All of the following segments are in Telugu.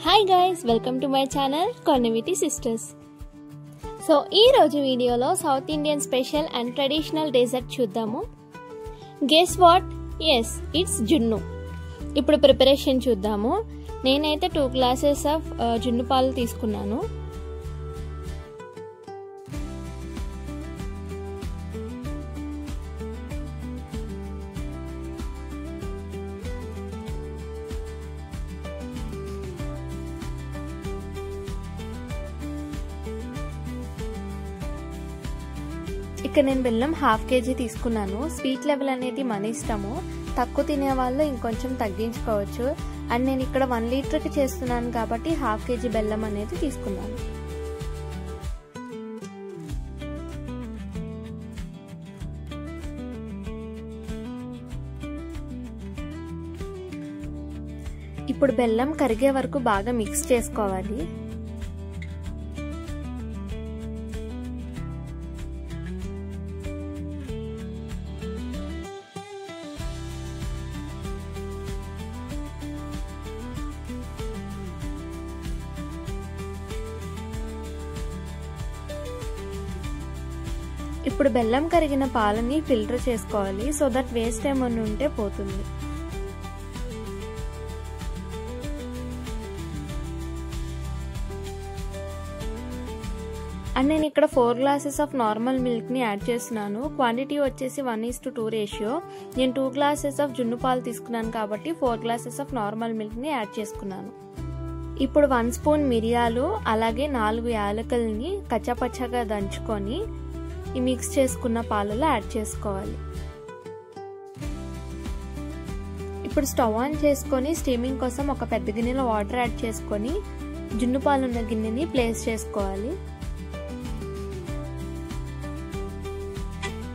Hi guys, welcome to my channel కన్నవిటీ సిస్టర్స్. సో ఈ రోజు వీడియోలో south Indian special and traditional dessert చూద్దాము. Guess what? ఎస్, ఇట్స్ జున్ను. ఇప్పుడు ప్రిపరేషన్ చూద్దాము. నేనైతే 2 గ్లాసెస్ ఆఫ్ జున్ను పాలు తీసుకున్నాను. ఇక్కడ నేను బెల్లం 1/2 kg తీసుకున్నాను. స్వీట్ లెవెల్ అనేది మన ఇష్టము, తక్కువ తినే వాళ్ళు ఇంకొంచెం తగ్గించుకోవచ్చు. అండ్ నేను ఇక్కడ 1 లీటర్కి చేస్తున్నాను కాబట్టి 1/2 kg బెల్లం అనేది తీసుకున్నాను. ఇప్పుడు బెల్లం కరిగే వరకు బాగా మిక్స్ చేసుకోవాలి. ఇప్పుడు బెల్లం కరిగిన పాలని ఫిల్టర్ చేసుకోవాలి, సో దట్ వేస్ట్ ఏమన్నా ఉంటే పోతుంది. అండ్ నేను ఇక్కడ 4 గ్లాసెస్ ఆఫ్ నార్మల్ మిల్క్ ని యాడ్ చేస్తున్నాను. క్వాంటిటీ వచ్చేసి 1:2 రేషియో. నేను 2 గ్లాసెస్ ఆఫ్ జున్ను పాలు తీసుకున్నాను కాబట్టి 4 గ్లాసెస్ ఆఫ్ నార్మల్ మిల్క్ ని యాడ్ చేసుకున్నాను. ఇప్పుడు 1 స్పూన్ మిరియాలు అలాగే 4 యాలకుల్ని కచ్చాపచ్చాగా దంచుకొని ఈ మిక్స్ చేసుకున్న పాలలో యాడ్ చేసుకోవాలి. ఇప్పుడు స్టవ్ ఆన్ చేసుకొని స్టీమింగ్ కోసం ఒక పెద్ద గిన్నెలో వాటర్ యాడ్ చేసుకొని జున్ను పాలు ఉన్న గిన్నెని ప్లేస్ చేసుకోవాలి.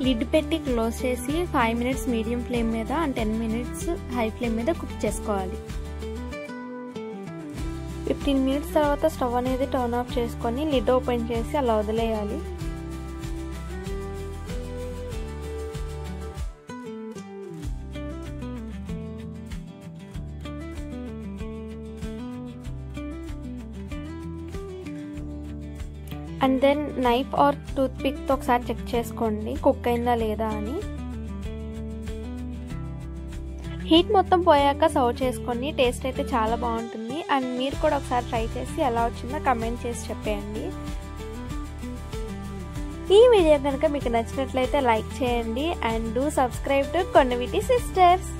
లిడ్ పెట్టి క్లోజ్ చేసి 5 మినిట్స్ మీడియం ఫ్లేమ్ మీద అండ్ 10 మినిట్స్ హై ఫ్లేమ్ మీద కుక్ చేసుకోవాలి. 15 మినిట్స్ తర్వాత స్టవ్ అనేది టర్న్ ఆఫ్ చేసుకొని లిడ్ ఓపెన్ చేసి అలా వదిలేయాలి. And then knife or toothpick తో ఒకసారి చెక్ చేసుకోండి కుక్ అయిందా లేదా అని. హీట్ మొత్తం పోయాక సర్వ్ చేసుకోండి. టేస్ట్ అయితే చాలా బాగుంటుంది. అండ్ మీరు కూడా ఒకసారి ట్రై చేసి ఎలా వచ్చిందో కమెంట్ చేసి చెప్పేయండి. ఈ వీడియో కనుక మీకు నచ్చినట్లయితే లైక్ చేయండి అండ్ డూ సబ్స్క్రైబ్ టు కన్నవిటీ సిస్టర్స్.